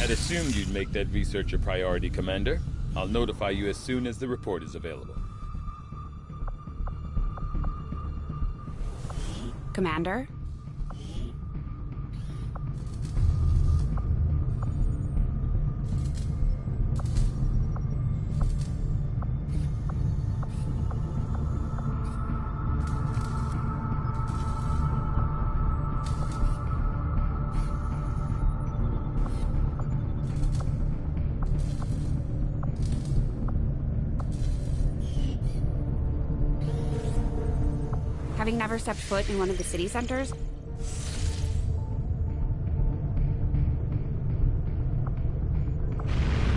Had assumed you'd make that research a priority, Commander. I'll notify you as soon as the report is available. Commander? Having never stepped foot in one of the city centers,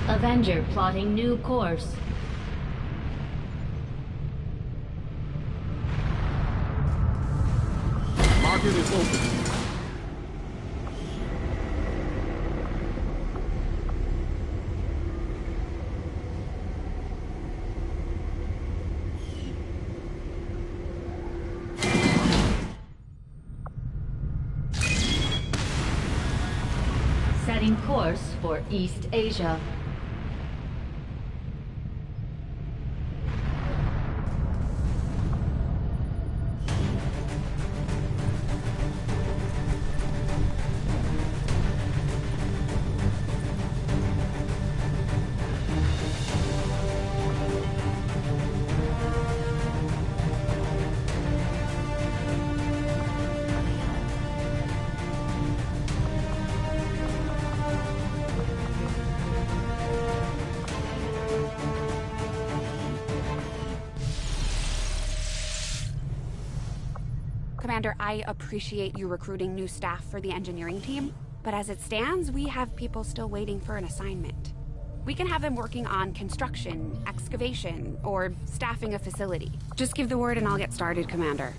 Avenger plotting new course. Market is open. Setting course for East Asia. Commander, I appreciate you recruiting new staff for the engineering team, but as it stands, we have people still waiting for an assignment. We can have them working on construction, excavation, or staffing a facility. Just give the word and I'll get started, Commander.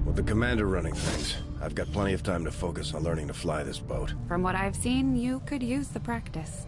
With the commander running things, I've got plenty of time to focus on learning to fly this boat. From what I've seen, you could use the practice.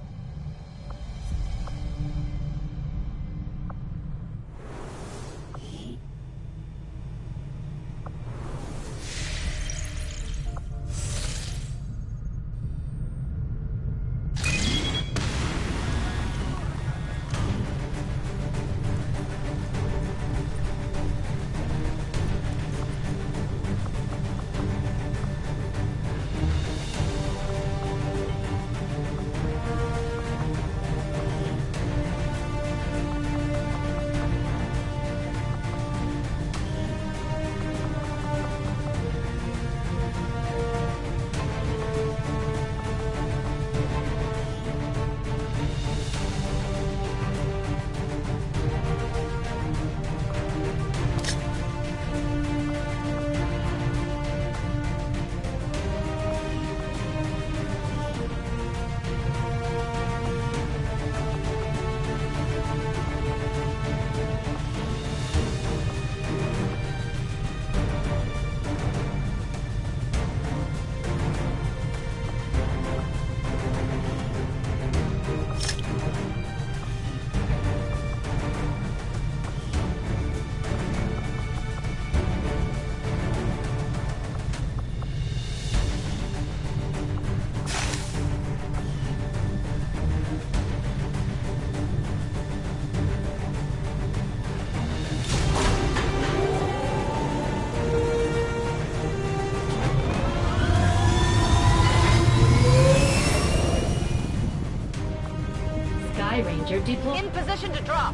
Ranger deploy. In position to drop.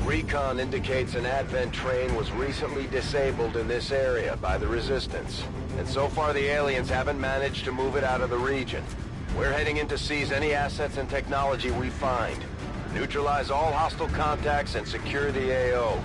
Recon indicates an Advent train was recently disabled in this area by the Resistance. And so far the aliens haven't managed to move it out of the region. We're heading in to seize any assets and technology we find. Neutralize all hostile contacts and secure the AO.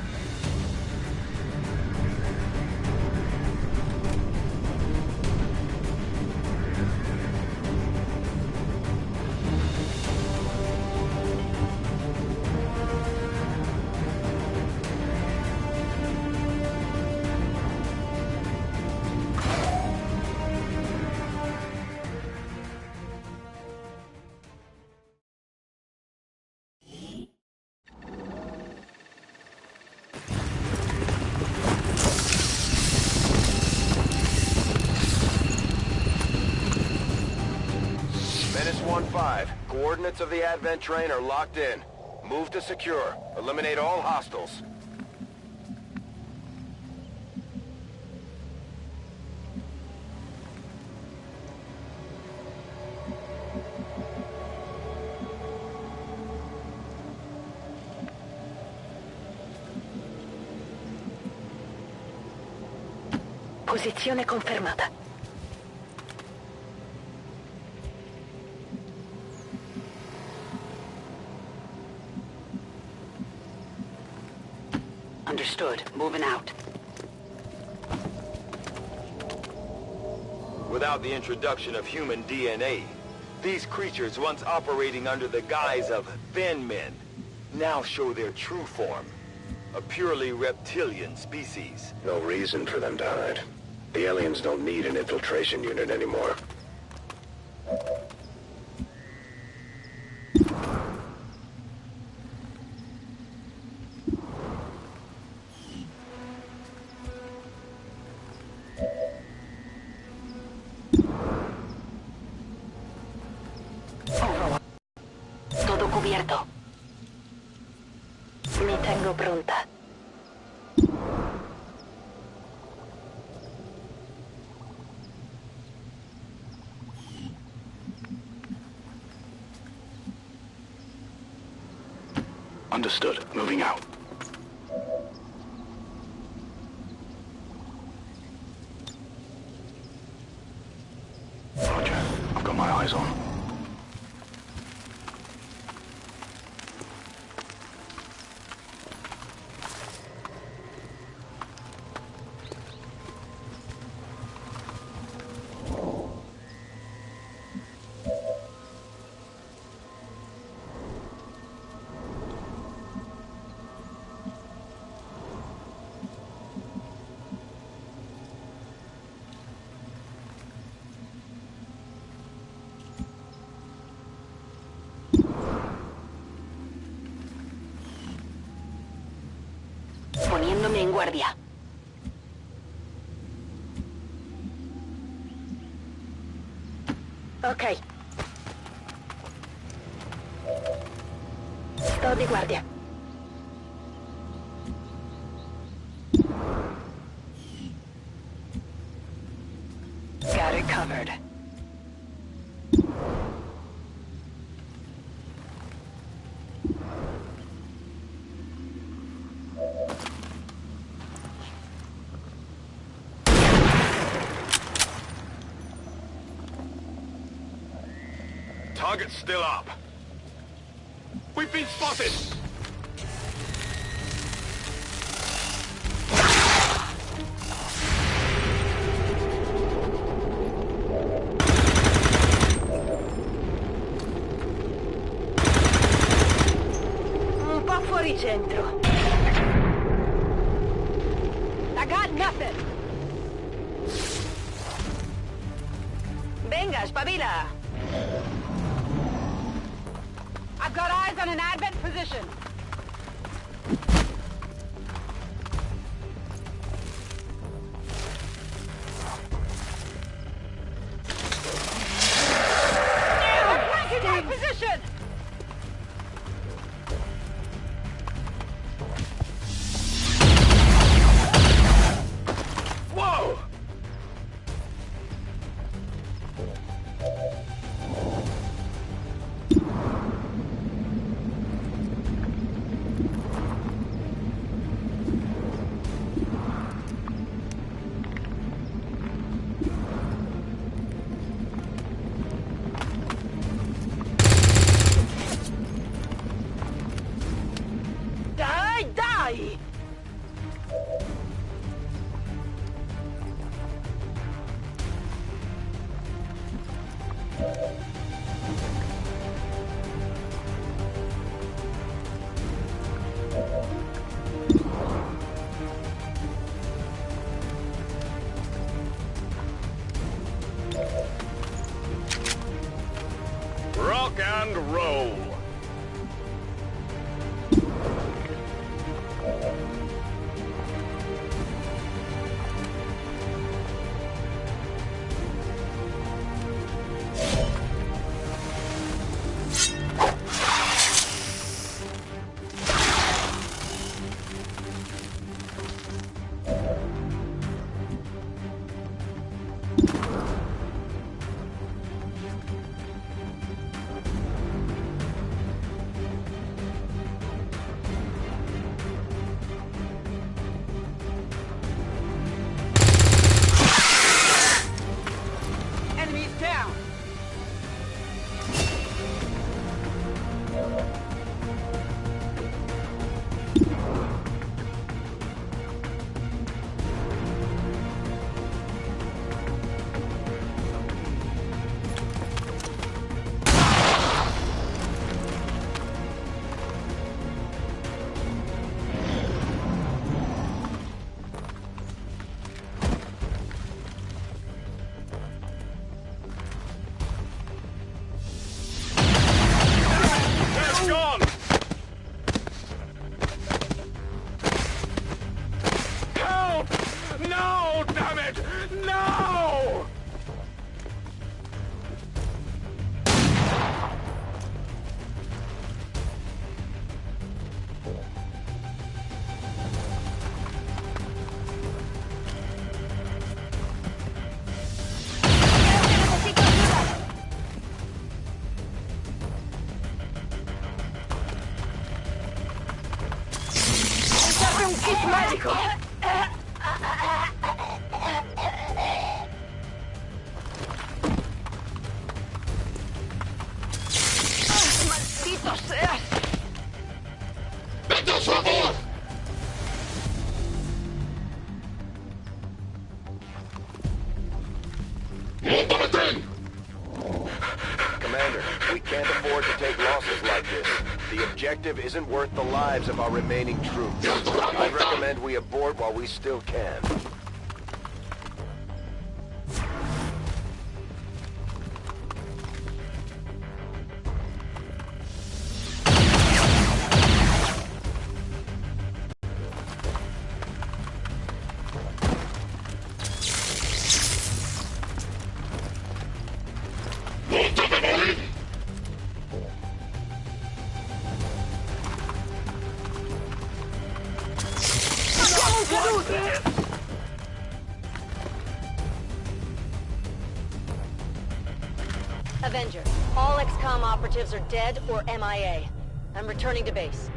Menace 1-5. Coordinates of the Advent train are locked in. Move to secure. Eliminate all hostiles. Posizione confermata. Understood. Moving out. Without the introduction of human DNA, these creatures once operating under the guise of thin men now show their true form. A purely reptilian species. No reason for them to hide. The aliens don't need an infiltration unit anymore. Todo cubierto. Mi tengo pronta. Understood. Moving out. Roger. I've got my eyes on. Poniéndome en guardia. Ok. Sto di guardia. Got it covered. Target's still up. We've been spotted! Un po' fuori centro. I got nothing. Venga, spabila. I've got eyes on an Advent position. Attacking my position! Whoa! die! Rock and roll! Enemies down! They're gone! Help! No, damn it! No! Un kit médico! ¡Maldito seas! Commander, we can't afford to take losses like this. The objective isn't worth the lives of our remaining troops. I'd recommend we abort while we still can. Avenger, all XCOM operatives are dead or MIA. I'm returning to base.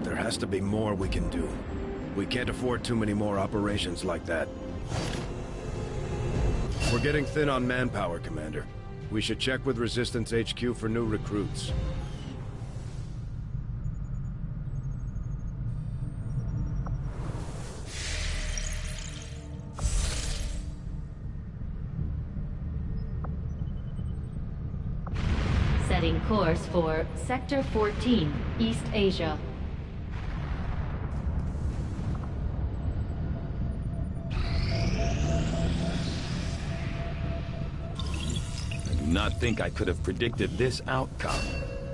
There has to be more we can do. We can't afford too many more operations like that. We're getting thin on manpower, Commander. We should check with Resistance HQ for new recruits. Setting course for Sector 14, East Asia. not think I could have predicted this outcome,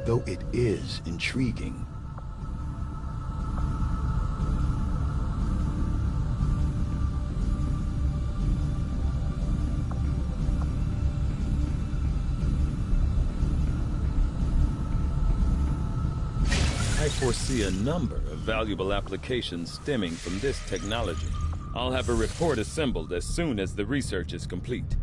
though it is intriguing. I foresee a number of valuable applications stemming from this technology. I'll have a report assembled as soon as the research is complete.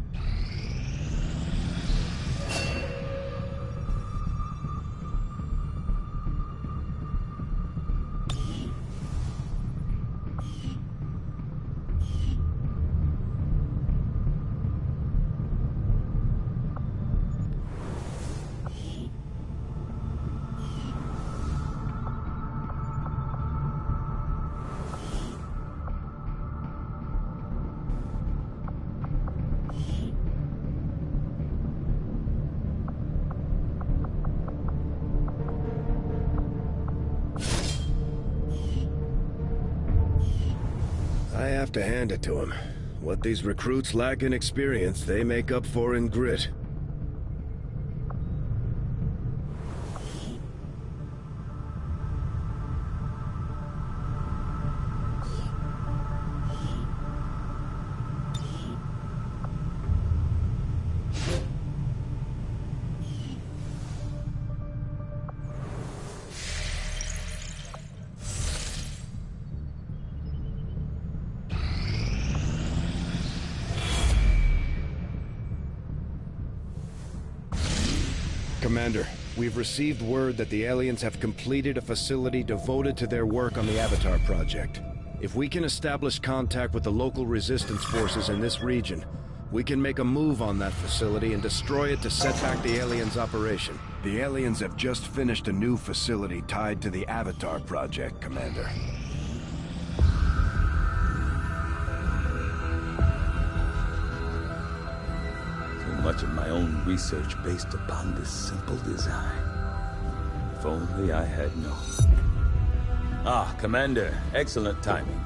I have to hand it to him. What these recruits lack in experience, they make up for in grit. Commander, we've received word that the aliens have completed a facility devoted to their work on the Avatar project. If we can establish contact with the local resistance forces in this region, we can make a move on that facility and destroy it to set back the aliens' operation. The aliens have just finished a new facility tied to the Avatar project, Commander. Much of my own research based upon this simple design. If only I had known. Ah, Commander, excellent timing.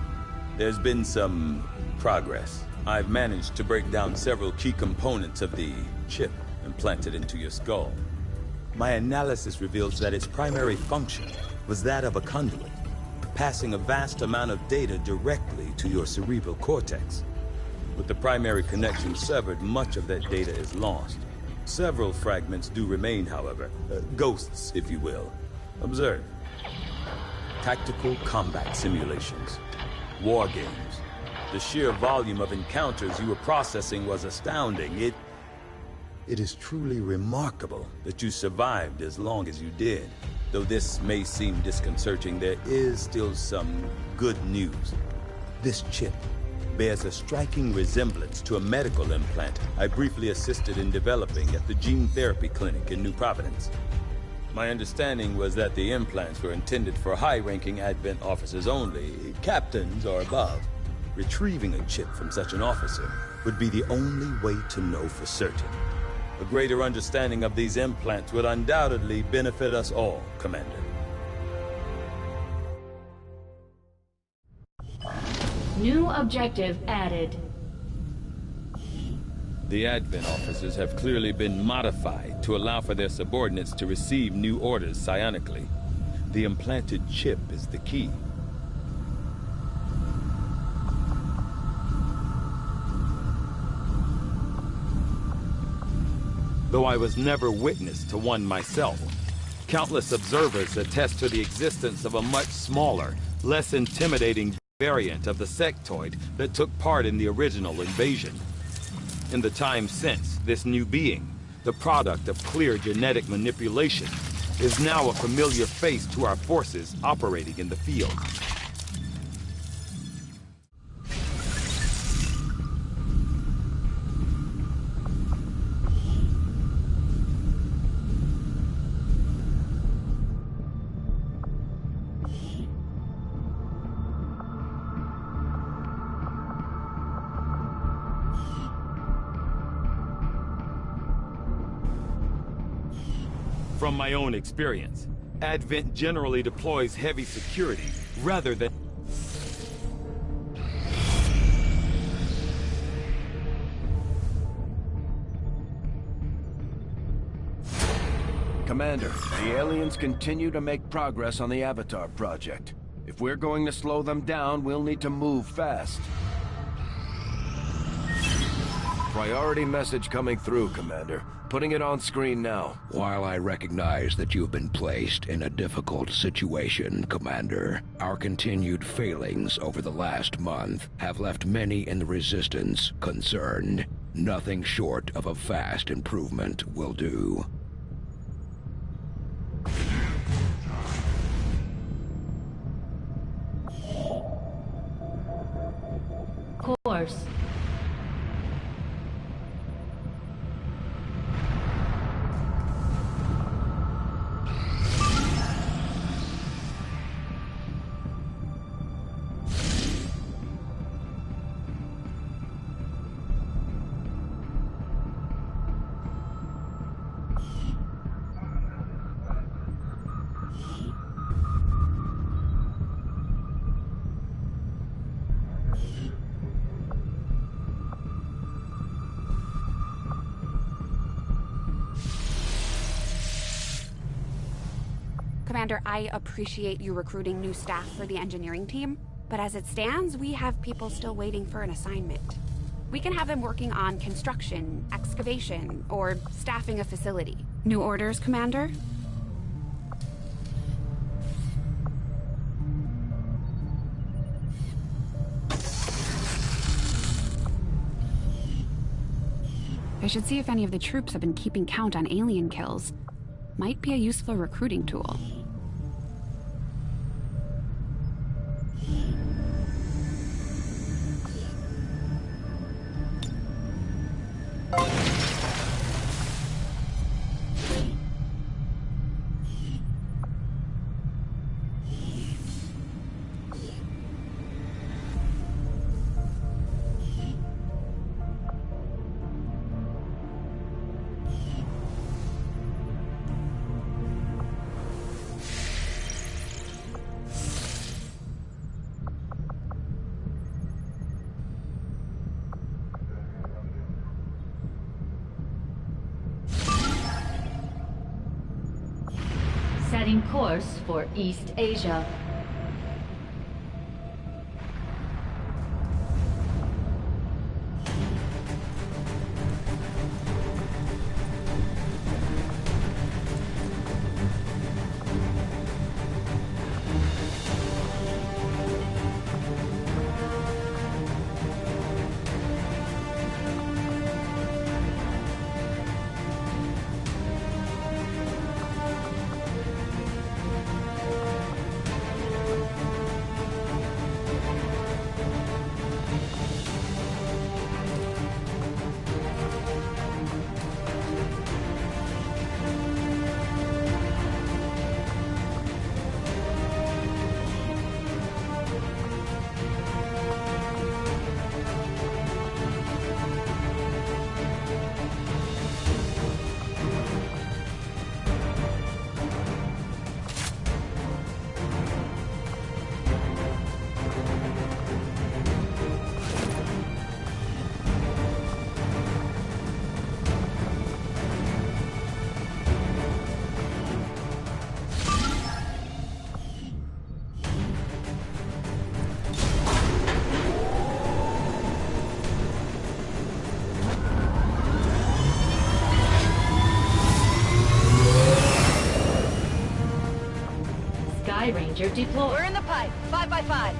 There's been some progress. I've managed to break down several key components of the chip implanted into your skull. My analysis reveals that its primary function was that of a conduit, passing a vast amount of data directly to your cerebral cortex. With the primary connection severed, much of that data is lost. Several fragments do remain, however. Ghosts, if you will. Observe. Tactical combat simulations. War games. The sheer volume of encounters you were processing was astounding. It is truly remarkable that you survived as long as you did. Though this may seem disconcerting, there is still some good news. This chip bears a striking resemblance to a medical implant I briefly assisted in developing at the Gene Therapy Clinic in New Providence. My understanding was that the implants were intended for high-ranking Advent officers only, captains or above. Retrieving a chip from such an officer would be the only way to know for certain. A greater understanding of these implants would undoubtedly benefit us all, Commander. New objective added. The Advent officers have clearly been modified to allow for their subordinates to receive new orders psionically. The implanted chip is the key. Though I was never witness to one myself, countless observers attest to the existence of a much smaller, less intimidating variant of the sectoid that took part in the original invasion. In the time since, this new being, the product of clear genetic manipulation, is now a familiar face to our forces operating in the field. From my own experience, Advent generally deploys heavy security rather than... Commander, the aliens continue to make progress on the Avatar project. If we're going to slow them down, we'll need to move fast. Priority message coming through, Commander. Putting it on screen now. While I recognize that you've been placed in a difficult situation, Commander, our continued failings over the last month have left many in the Resistance concerned. Nothing short of a fast improvement will do. Course. Commander, I appreciate you recruiting new staff for the engineering team, but as it stands, we have people still waiting for an assignment. We can have them working on construction, excavation, or staffing a facility. New orders, Commander? I should see if any of the troops have been keeping count on alien kills. Might be a useful recruiting tool. Setting course for East Asia. Ranger deployed. We're in the pipe. 5 by 5.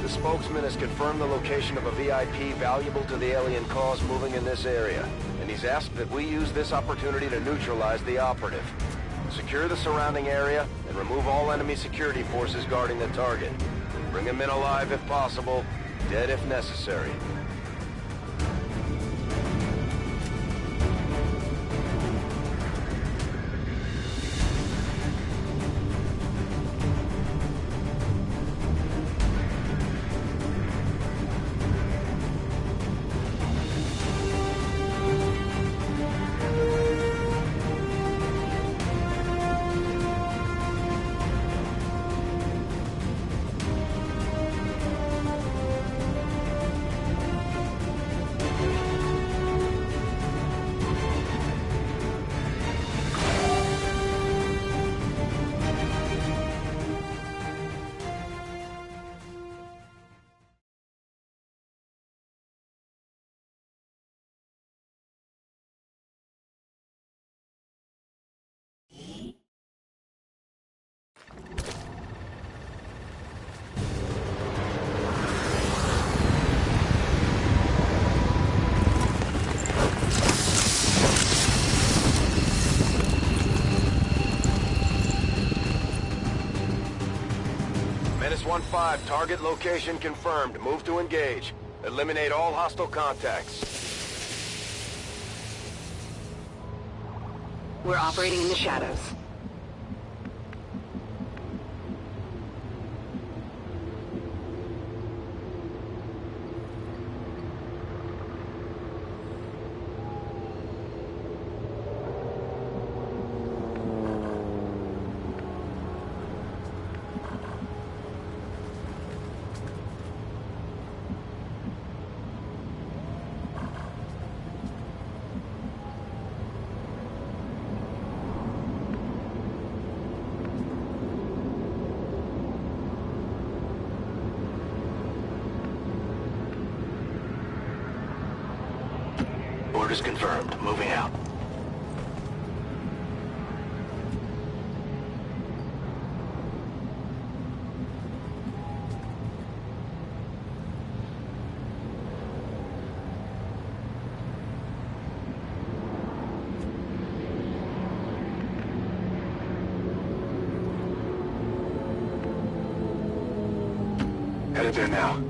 Spokesman has confirmed the location of a VIP valuable to the alien cause moving in this area, and he's asked that we use this opportunity to neutralize the operative. Secure the surrounding area and remove all enemy security forces guarding the target. Bring him in alive if possible, dead if necessary. X-15, target location confirmed. Move to engage. Eliminate all hostile contacts. We're operating in the shadows. Orders confirmed. Moving out. Headed there now.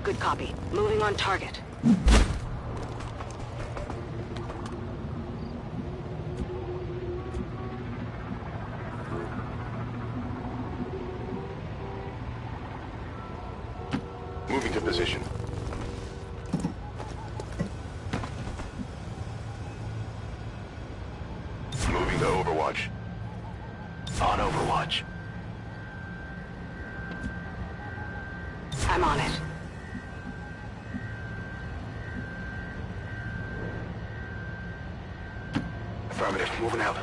Good copy. Moving on target. Moving to position. Moving to Overwatch. On Overwatch. I'm on it. Affirmative. Moving out.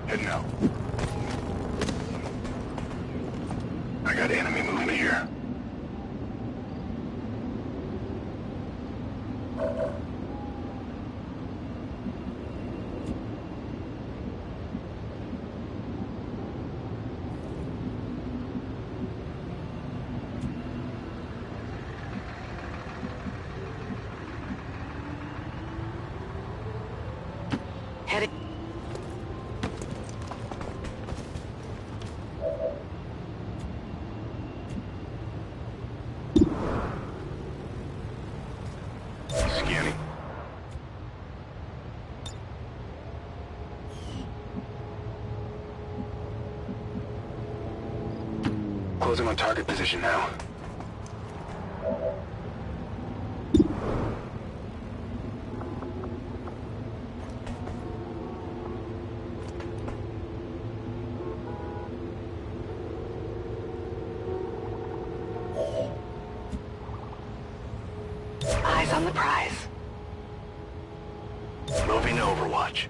Heading out. I got enemy moving here. Heading. Scanning. Closing on target position now. Eyes on the prize. Moving to Overwatch.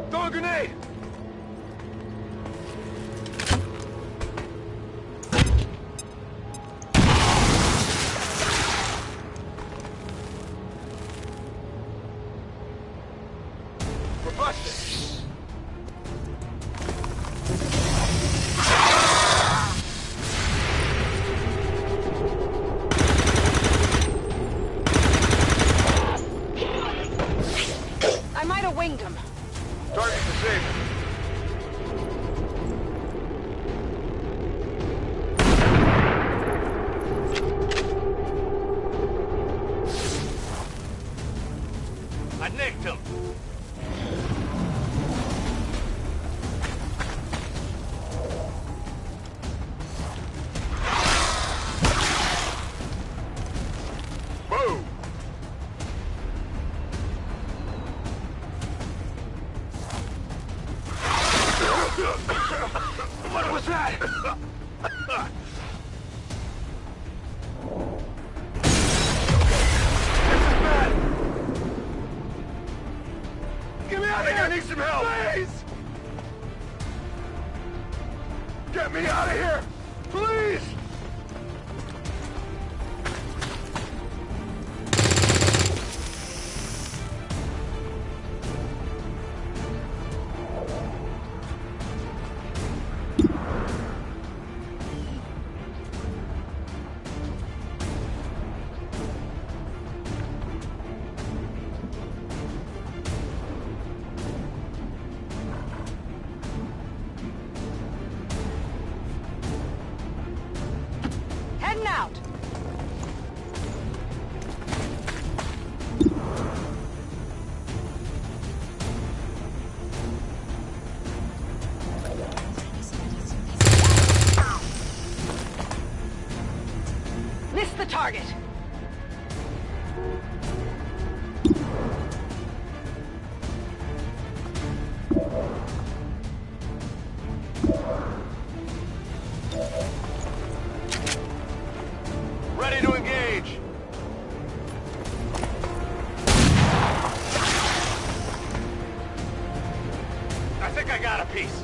Throw a grenade! We're busted! I might have winged him. Target disabled. that? Get me out of here! I need some help! Please! Get me out of here! Please! Heading out. Missed the target. Ready to engage. I think I got a piece.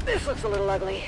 This looks a little ugly.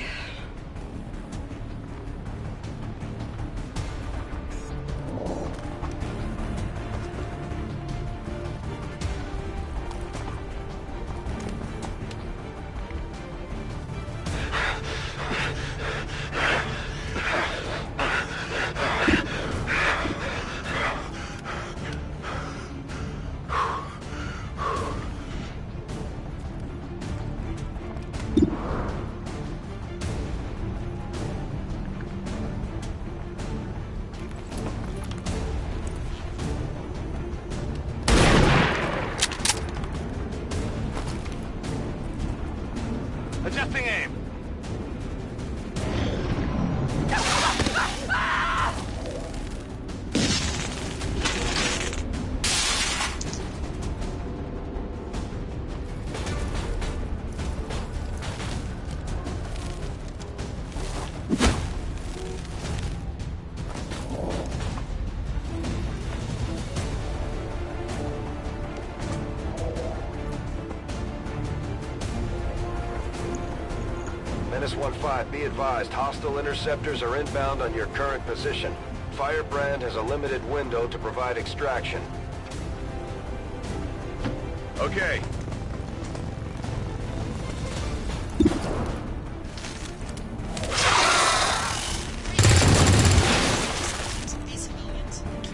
Adjusting aim. Menace 1-5, be advised, hostile interceptors are inbound on your current position. Firebrand has a limited window to provide extraction. Okay.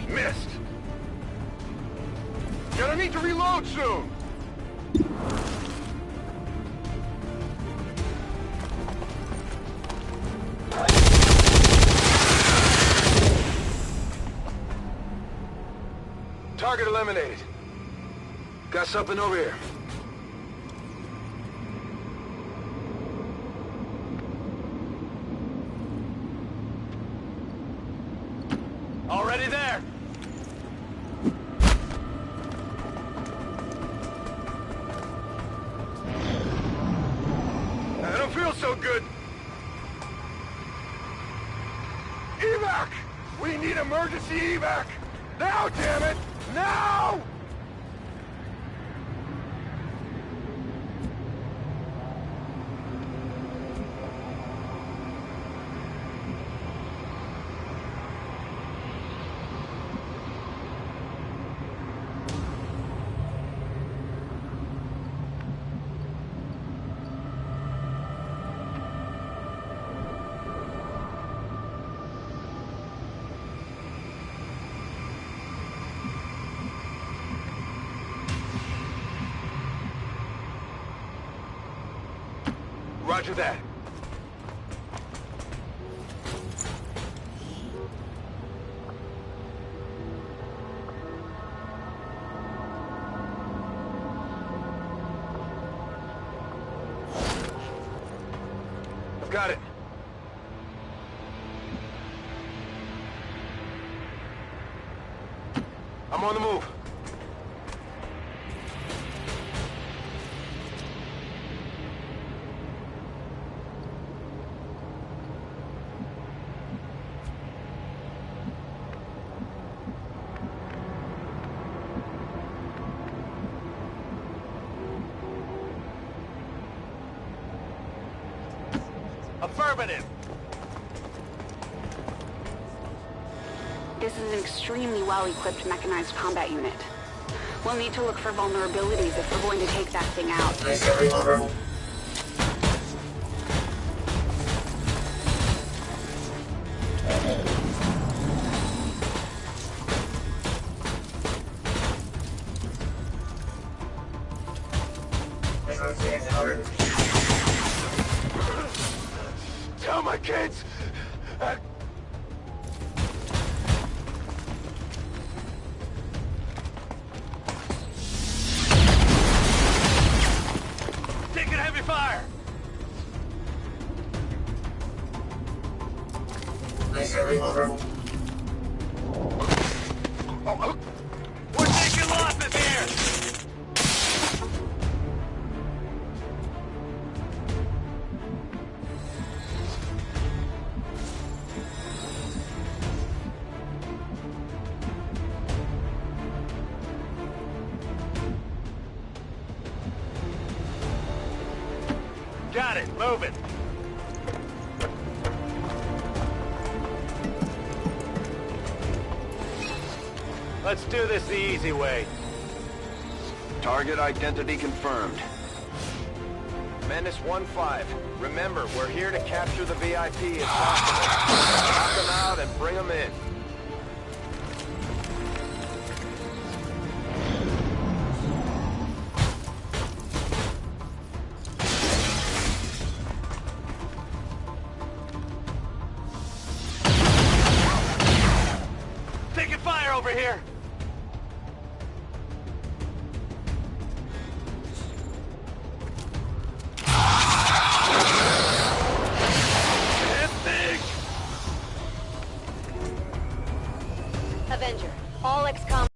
Missed. Gonna need to reload soon. Target eliminated. Got something over here. Already there. I don't feel so good. Evac! We need emergency evac! Now, damn it! Now! Roger that. I've got it. I'm on the move. Affirmative. This is an extremely well-equipped mechanized combat unit. We'll need to look for vulnerabilities if we're going to take that thing out. Tell my kids! Taking heavy fire! We're taking losses here! Got it, moving. Let's do this the easy way. Target identity confirmed. Menace 1-5. Remember, we're here to capture the VIP as possible. Knock them out and bring them in. Taking fire over here! Avenger, all XCOM...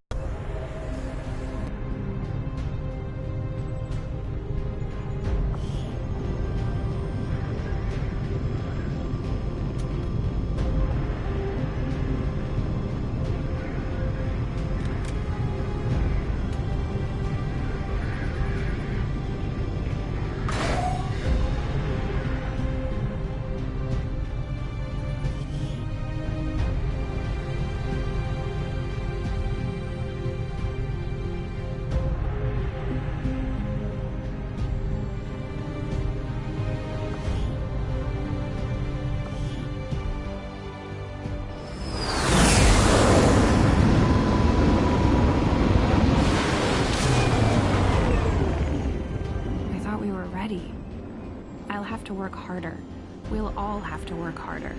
I'll have to work harder. We'll all have to work harder.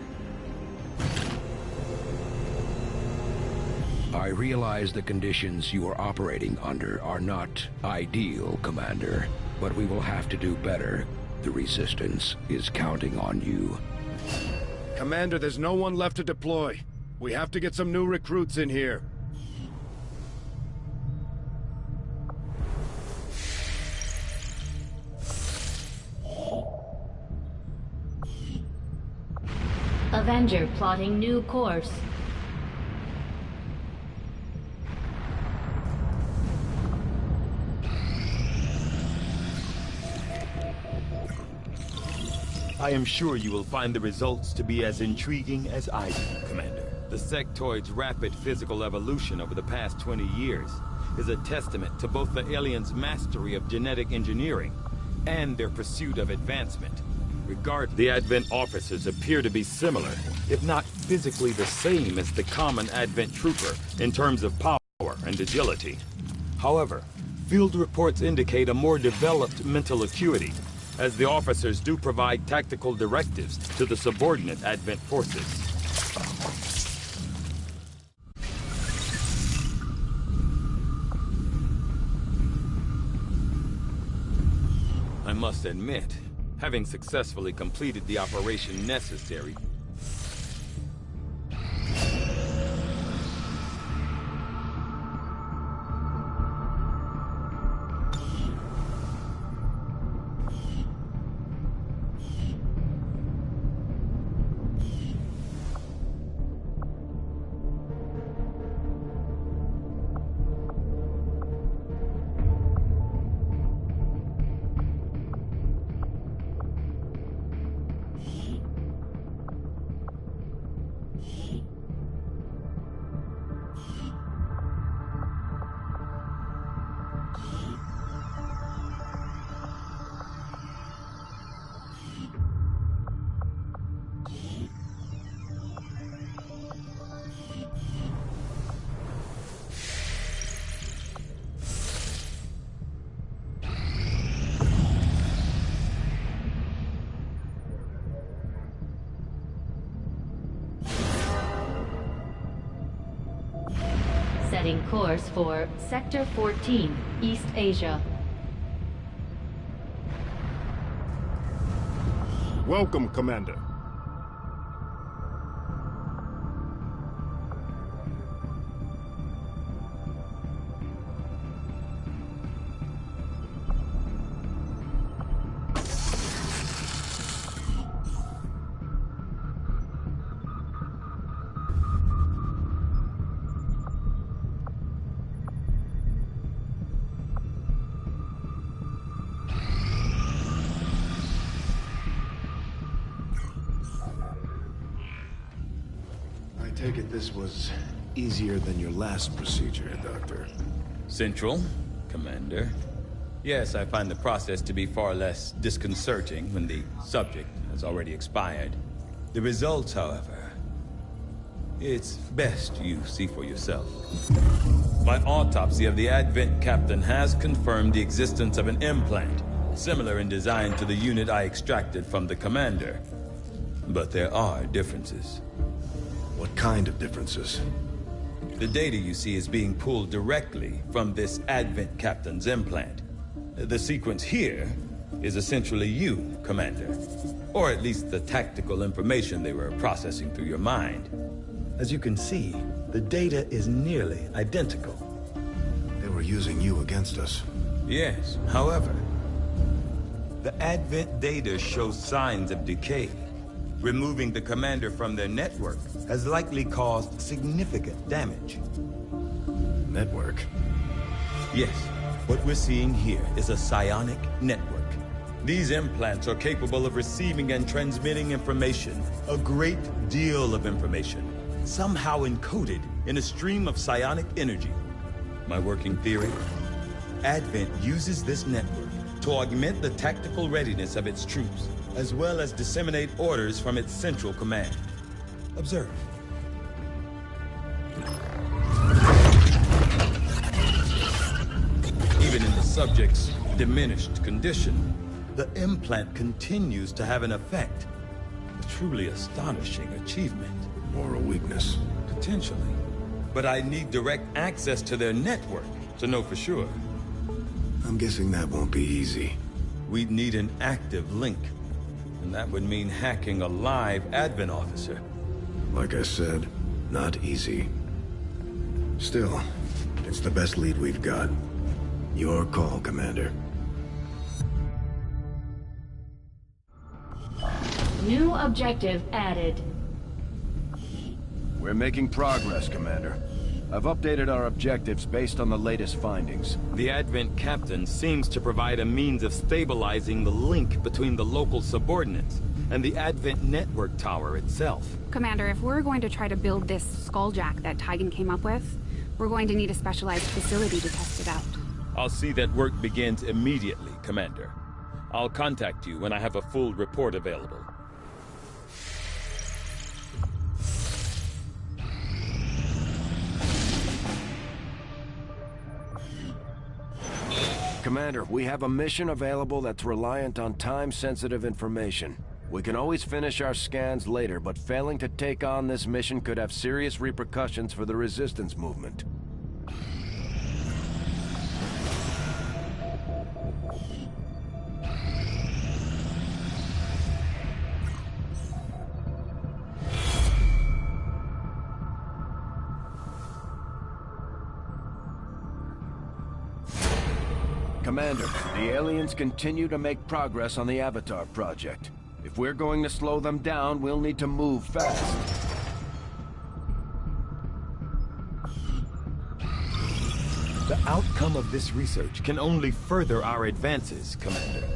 I realize the conditions you are operating under are not ideal, Commander, but we will have to do better. The Resistance is counting on you. Commander, there's no one left to deploy. We have to get some new recruits in here. Avenger plotting new course. I am sure you will find the results to be as intriguing as I do, Commander. The sectoid's rapid physical evolution over the past 20 years is a testament to both the aliens' mastery of genetic engineering and their pursuit of advancement. Regardless, the Advent officers appear to be similar, if not physically the same as the common Advent trooper in terms of power and agility. However, field reports indicate a more developed mental acuity, as the officers do provide tactical directives to the subordinate Advent forces. I must admit, having successfully completed the operation necessary, Setting course for Sector 14, East Asia. Welcome, Commander. I take it this was easier than your last procedure, Doctor. Central, Commander. Yes, I find the process to be far less disconcerting when the subject has already expired. The results, however, it's best you see for yourself. My autopsy of the Advent captain has confirmed the existence of an implant, similar in design to the unit I extracted from the Commander. But there are differences. What kind of differences? The data you see is being pulled directly from this Advent captain's implant. The sequence here is essentially you, Commander. Or at least the tactical information they were processing through your mind. As you can see, the data is nearly identical. They were using you against us. Yes, however, the Advent data shows signs of decay. Removing the Commander from their network has likely caused significant damage. Network? Yes. What we're seeing here is a psionic network. These implants are capable of receiving and transmitting information, a great deal of information, somehow encoded in a stream of psionic energy. My working theory? Advent uses this network to augment the tactical readiness of its troops, as well as disseminate orders from its central command. Observe. Even in the subject's diminished condition, the implant continues to have an effect. A truly astonishing achievement. Moral weakness. Potentially. But I need direct access to their network to know for sure. I'm guessing that won't be easy. We'd need an active link. And that would mean hacking a live Advent officer. Like I said, not easy. Still, it's the best lead we've got. Your call, Commander. New objective added. We're making progress, Commander. I've updated our objectives based on the latest findings. The Advent captain seems to provide a means of stabilizing the link between the local subordinates and the Advent network tower itself. Commander, if we're going to try to build this skulljack that Tygan came up with, we're going to need a specialized facility to test it out. I'll see that work begins immediately, Commander. I'll contact you when I have a full report available. Commander, we have a mission available that's reliant on time-sensitive information. We can always finish our scans later, but failing to take on this mission could have serious repercussions for the Resistance movement. Commander, the aliens continue to make progress on the Avatar project. If we're going to slow them down, we'll need to move fast. The outcome of this research can only further our advances, Commander.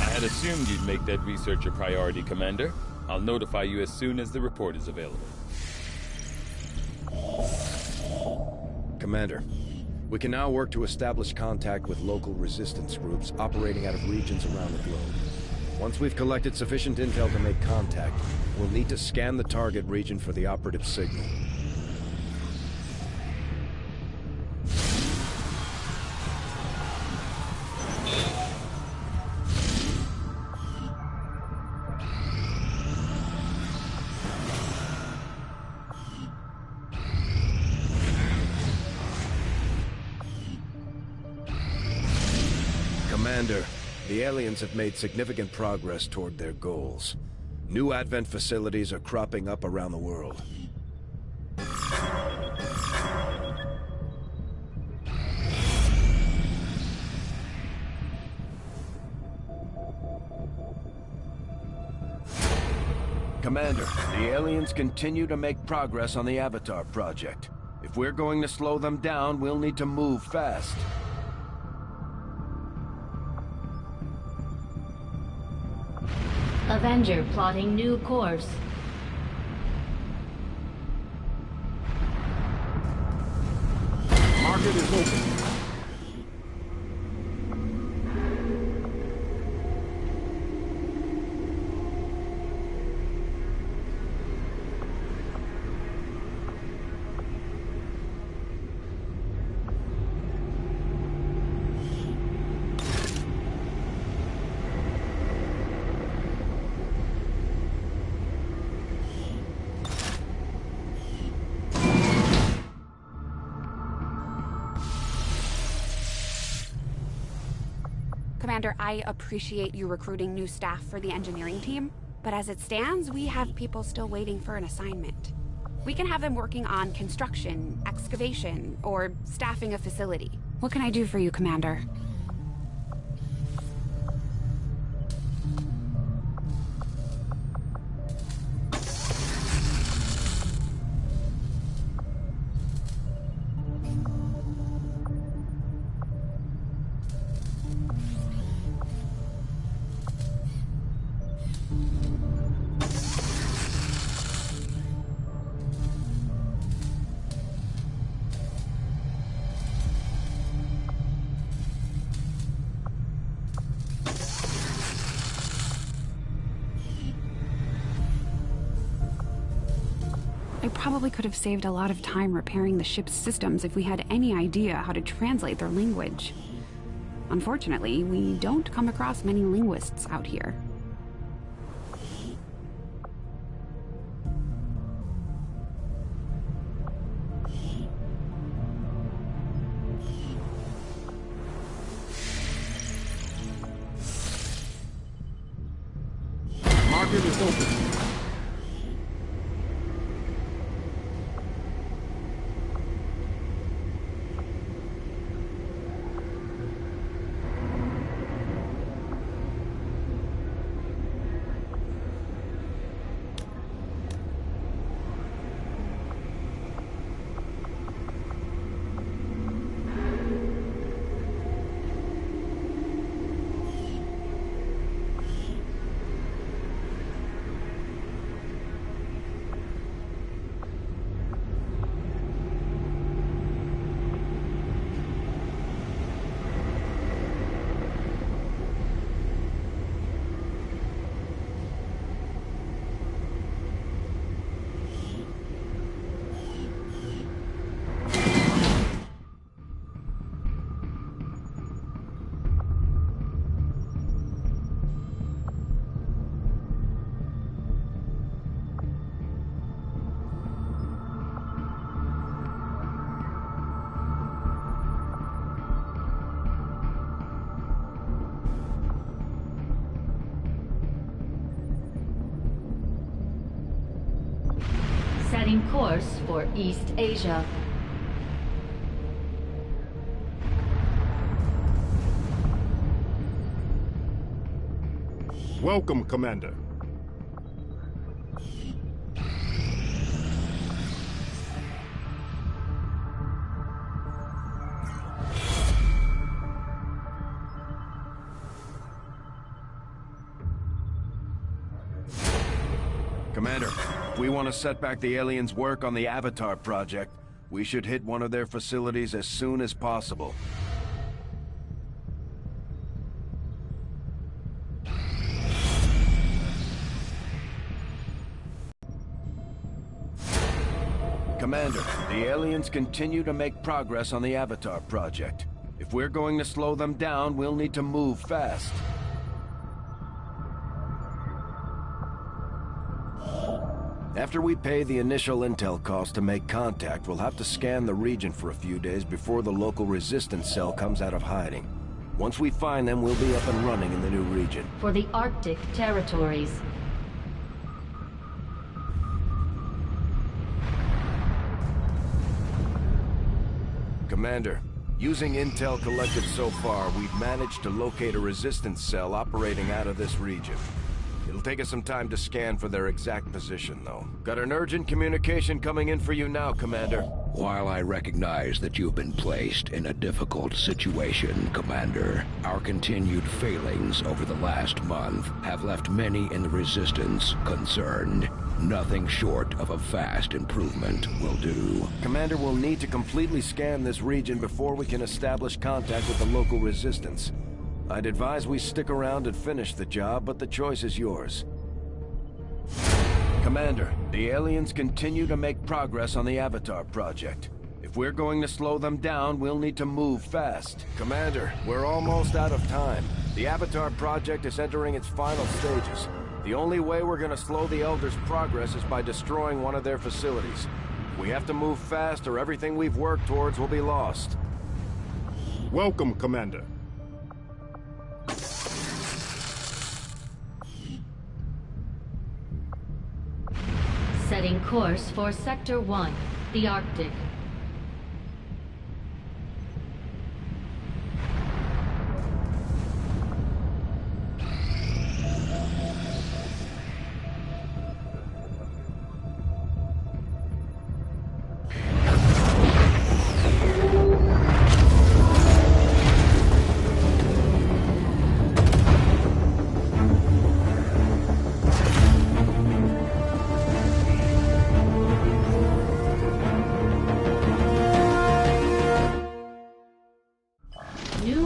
I assumed you'd make that research a priority, Commander. I'll notify you as soon as the report is available. Commander, we can now work to establish contact with local resistance groups operating out of regions around the globe. Once we've collected sufficient intel to make contact, we'll need to scan the target region for the operative signal. Commander, the aliens have made significant progress toward their goals. New Advent facilities are cropping up around the world. Commander, the aliens continue to make progress on the Avatar project. If we're going to slow them down, we'll need to move fast. Avenger plotting new course. Market is open. Commander, I appreciate you recruiting new staff for the engineering team, but as it stands, we have people still waiting for an assignment. We can have them working on construction, excavation, or staffing a facility. What can I do for you, Commander? I probably could have saved a lot of time repairing the ship's systems if we had any idea how to translate their language. Unfortunately, we don't come across many linguists out here. Market is open. Setting course for East Asia. Welcome, Commander. Commander, if we want to set back the aliens' work on the Avatar project, we should hit one of their facilities as soon as possible. Commander, the aliens continue to make progress on the Avatar project. If we're going to slow them down, we'll need to move fast. After we pay the initial intel cost to make contact, we'll have to scan the region for a few days before the local resistance cell comes out of hiding. Once we find them, we'll be up and running in the new region. For the Arctic territories. Commander, using intel collected so far, we've managed to locate a resistance cell operating out of this region. It'll take us some time to scan for their exact position, though. Got an urgent communication coming in for you now, Commander. While I recognize that you've been placed in a difficult situation, Commander, our continued failings over the last month have left many in the Resistance concerned. Nothing short of a fast improvement will do. Commander, we'll need to completely scan this region before we can establish contact with the local Resistance. I'd advise we stick around and finish the job, but the choice is yours. Commander, the aliens continue to make progress on the Avatar project. If we're going to slow them down, we'll need to move fast. Commander, we're almost out of time. The Avatar project is entering its final stages. The only way we're gonna slow the Elders' progress is by destroying one of their facilities. We have to move fast or everything we've worked towards will be lost. Welcome, Commander. Setting course for Sector 1, the Arctic.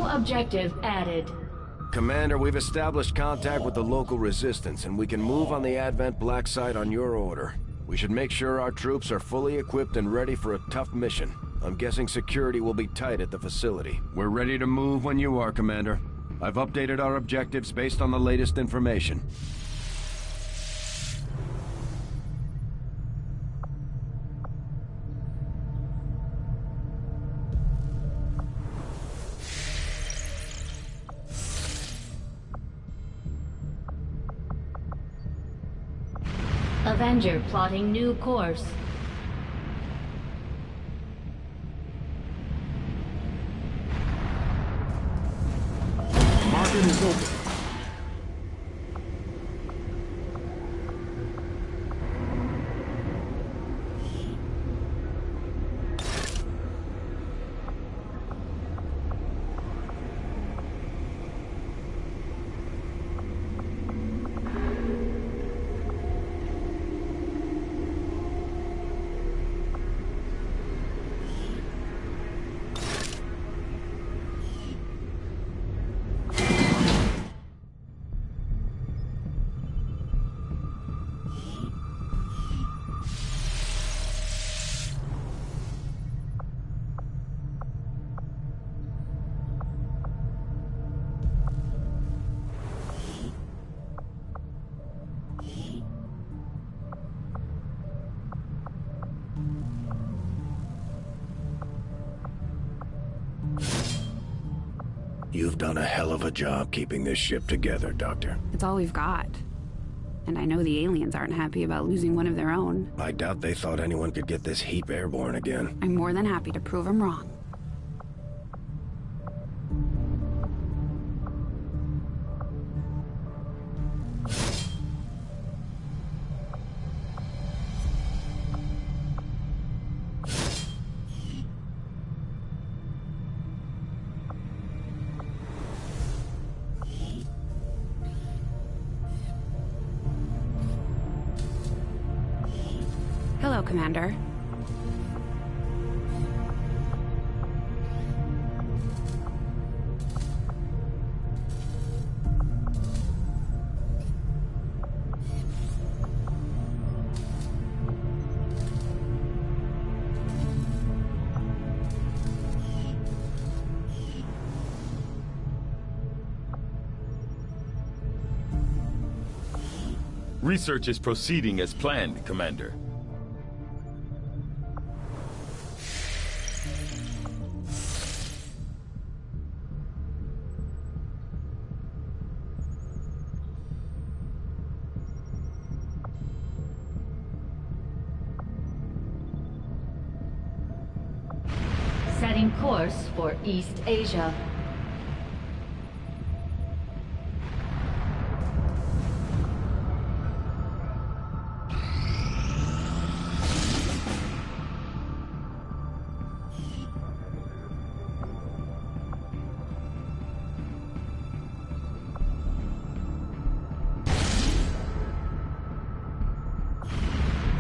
Objective added. Commander, we've established contact with the local Resistance, and we can move on the Advent Black Site on your order. We should make sure our troops are fully equipped and ready for a tough mission. I'm guessing security will be tight at the facility. We're ready to move when you are, Commander. I've updated our objectives based on the latest information. Avenger plotting new course. Market is open. You've done a hell of a job keeping this ship together, Doctor. It's all we've got. And I know the aliens aren't happy about losing one of their own. I doubt they thought anyone could get this heap airborne again. I'm more than happy to prove them wrong. Hello, Commander. Research is proceeding as planned, Commander. Setting course for East Asia.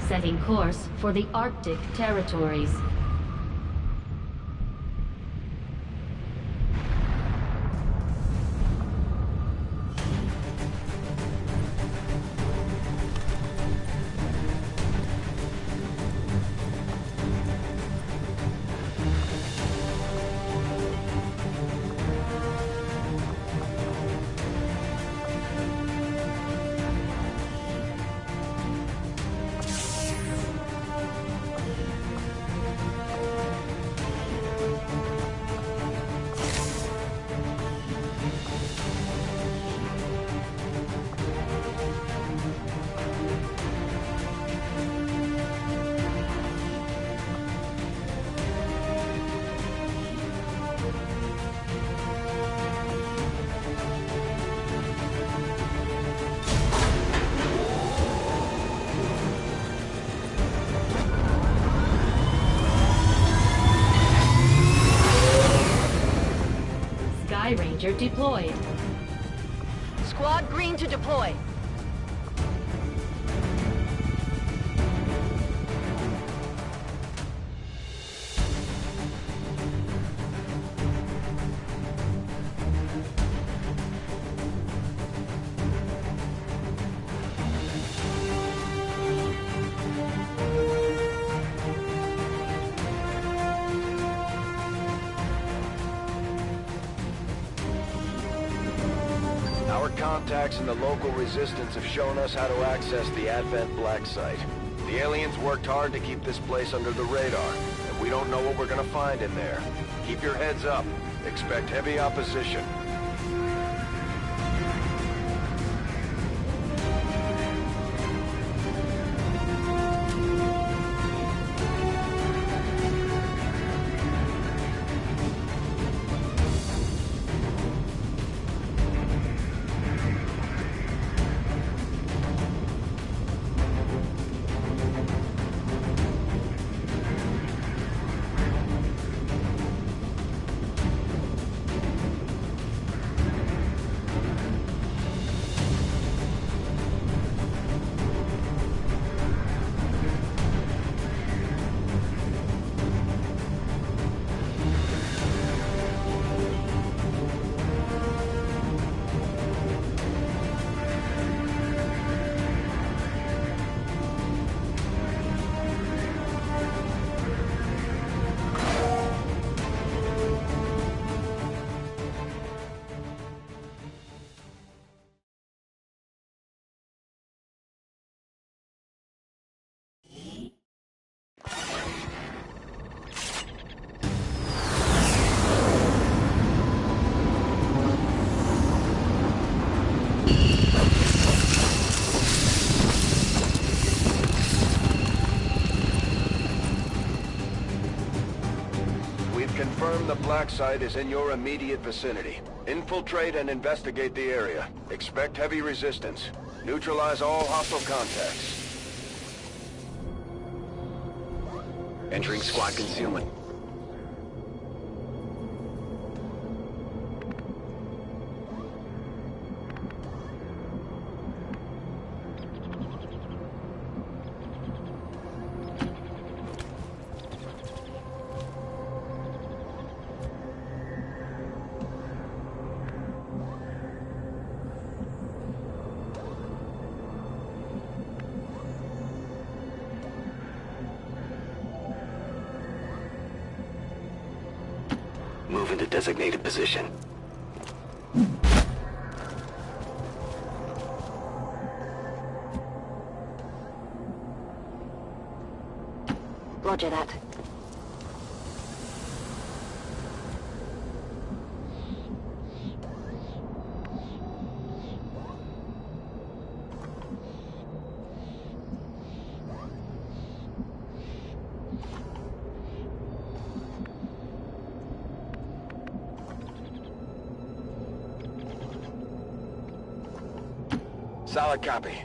Setting course for the Arctic territories. Ranger deployed. Squad green to deploy. Contacts in the local resistance have shown us how to access the Advent Black Site. The aliens worked hard to keep this place under the radar, and we don't know what we're gonna find in there. Keep your heads up. Expect heavy opposition. The Black Site is in your immediate vicinity. Infiltrate and investigate the area. Expect heavy resistance. Neutralize all hostile contacts. Entering squad concealment. Move into designated position. Roger that. Solid copy.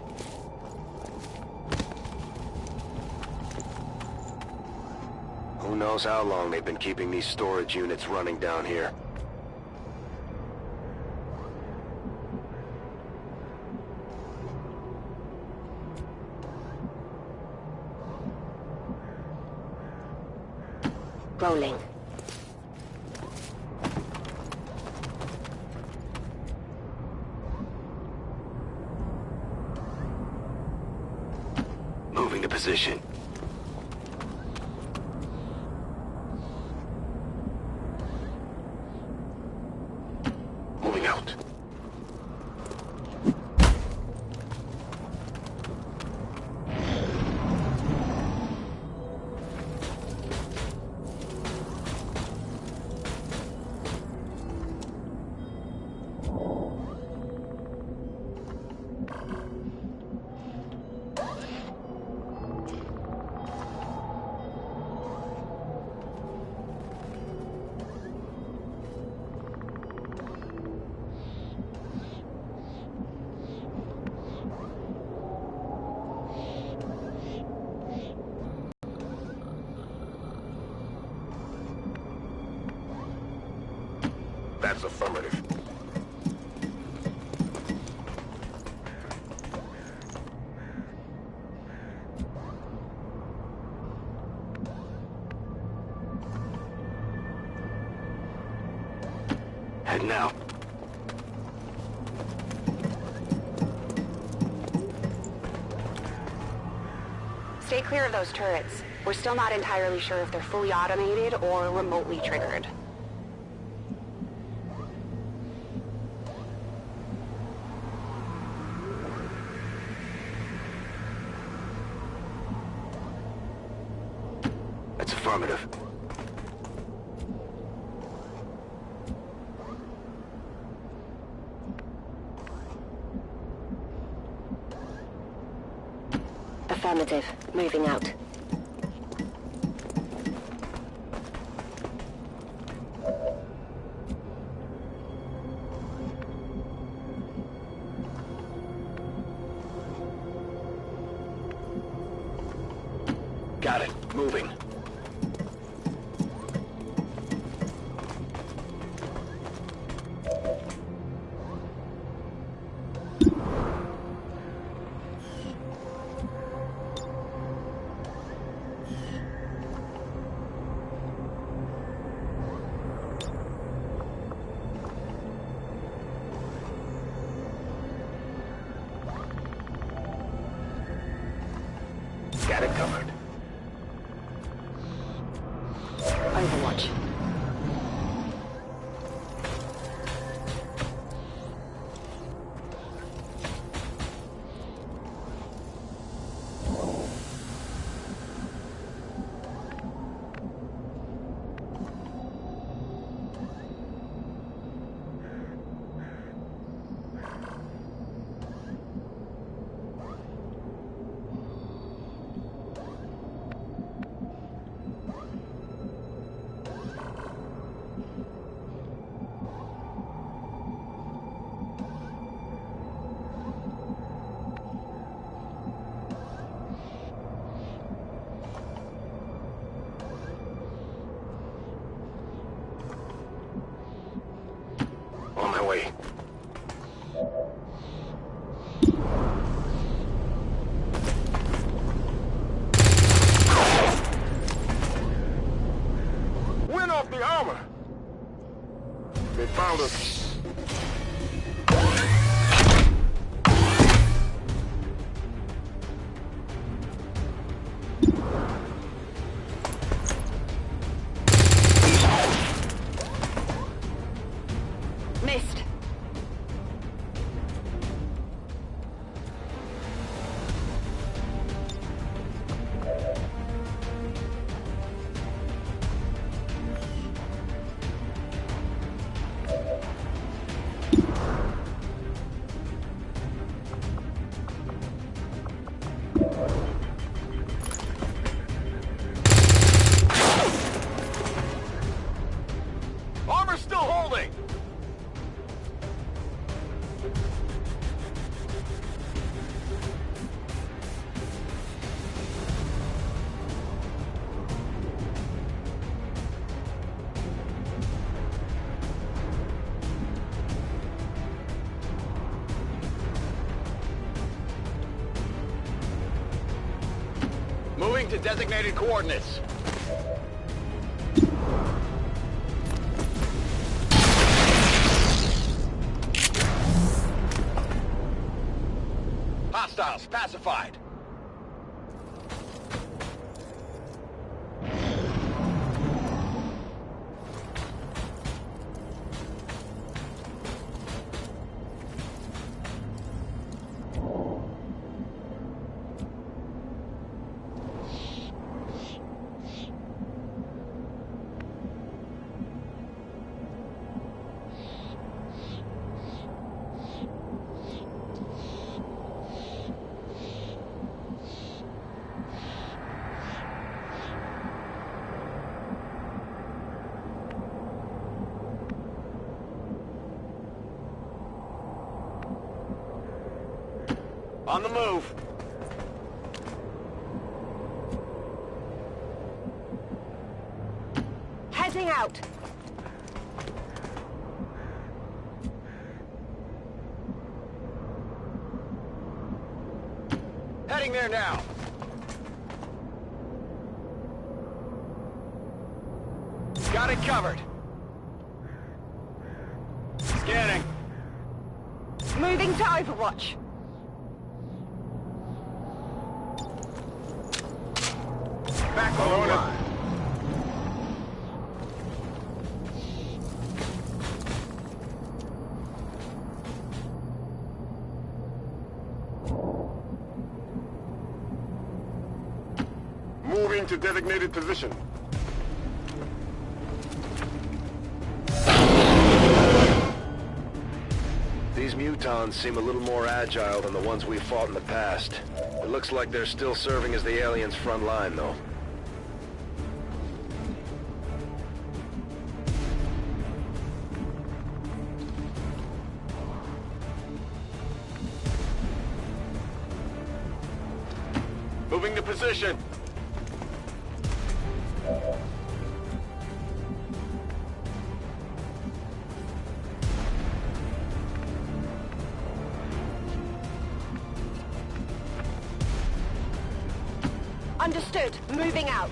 Who knows how long they've been keeping these storage units running down here. Rolling. Moving to position. Moving out. That's affirmative. Heading out. Stay clear of those turrets. We're still not entirely sure if they're fully automated or remotely triggered. That's affirmative. Affirmative. Moving out. Got it. Moving. Got it covered. Overwatch. On my way. Win off the armor! They found us. Missed. to designated coordinates. Hostiles pacified. On the move. Heading out. Heading there now. Got it covered. Scanning. Moving to Overwatch. Back online. Moving to designated position. These mutons seem a little more agile than the ones we've fought in the past. It looks like they're still serving as the aliens' front line, though. Moving to position. Understood. Moving out.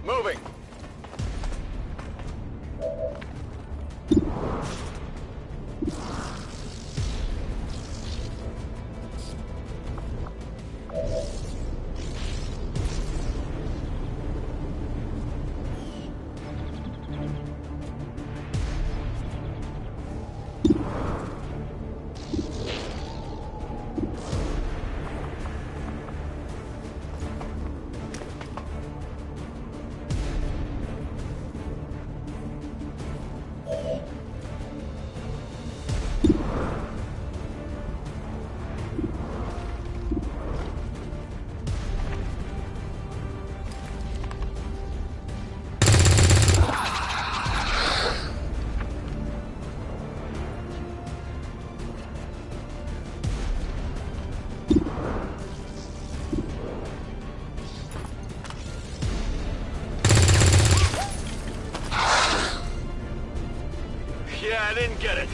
Moving. Yeah, I didn't get it.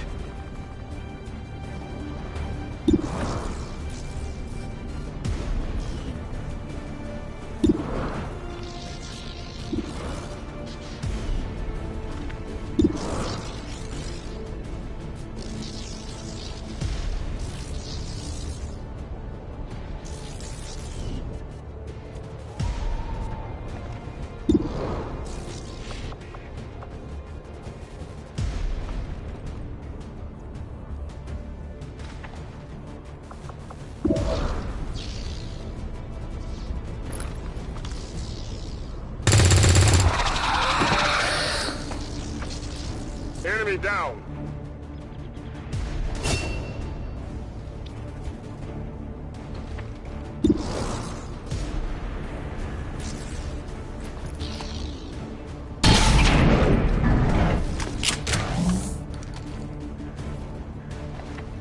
Enemy down.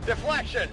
Deflection!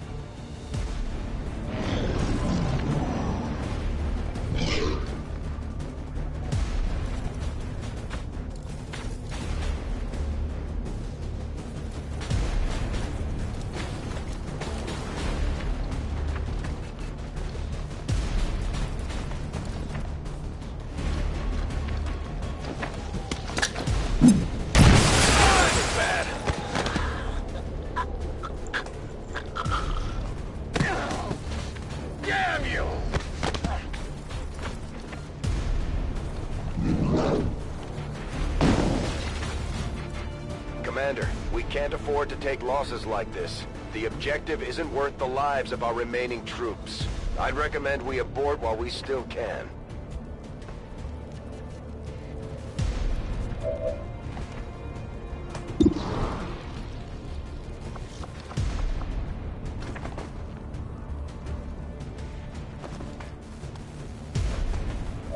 Commander, we can't afford to take losses like this. The objective isn't worth the lives of our remaining troops. I'd recommend we abort while we still can.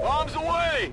Bombs away!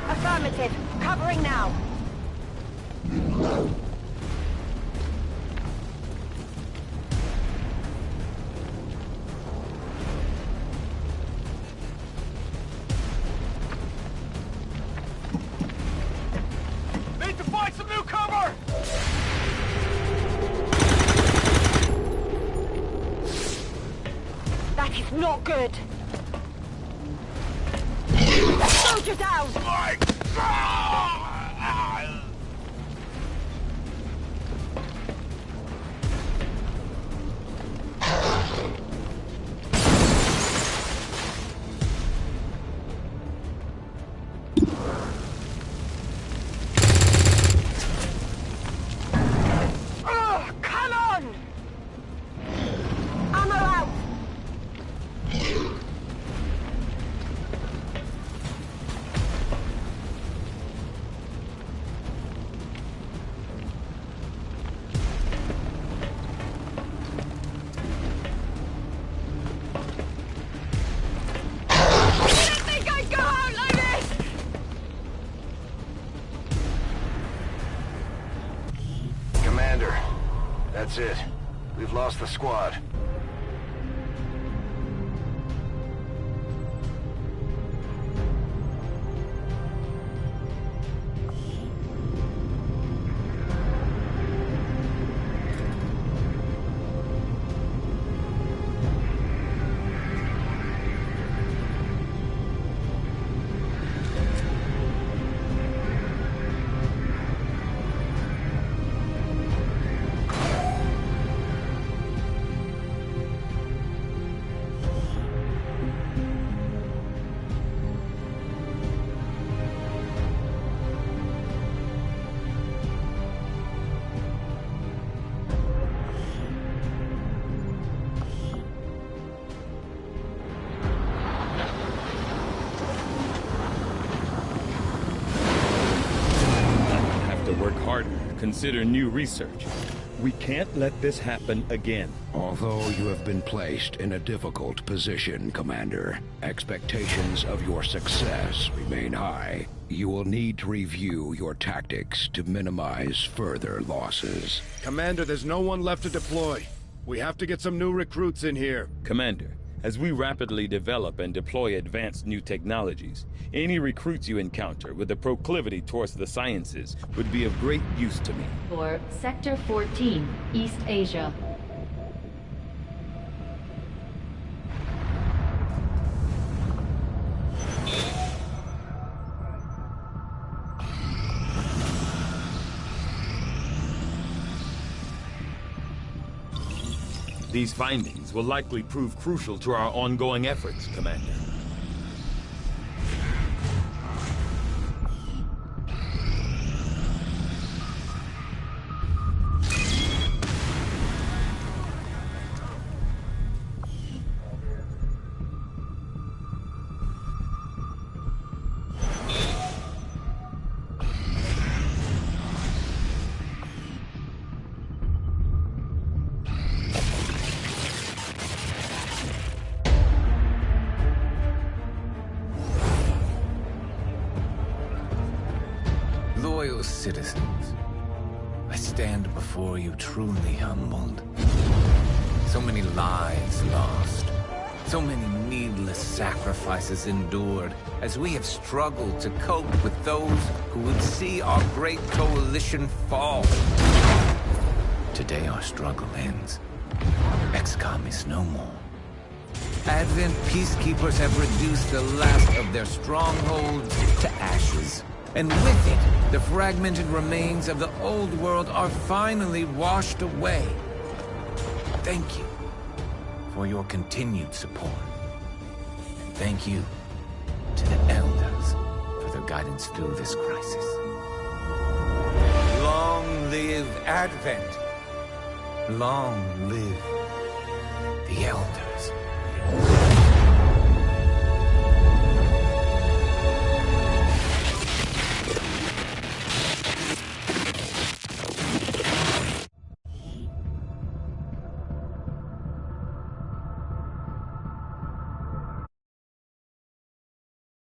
Affirmative. Covering now. Need to find some new cover! That is not good. Soldier down! Come on! Ammo out! Commander, that's it. We've lost the squad. Work harder, consider new research. We can't let this happen again. Although you have been placed in a difficult position, Commander, expectations of your success remain high. You will need to review your tactics to minimize further losses. Commander, there's no one left to deploy. We have to get some new recruits in here. Commander, as we rapidly develop and deploy advanced new technologies, any recruits you encounter with a proclivity towards the sciences would be of great use to me. For Sector 14, East Asia. These findings will likely prove crucial to our ongoing efforts, Commander. loyal citizens, I stand before you truly humbled. So many lives lost. So many needless sacrifices endured as we have struggled to cope with those who would see our great coalition fall. Today our struggle ends. XCOM is no more. Advent peacekeepers have reduced the last of their strongholds to ashes. And with it, the fragmented remains of the old world are finally washed away. Thank you for your continued support. And thank you to the Elders for their guidance through this crisis. Long live Advent. Long live the Elders.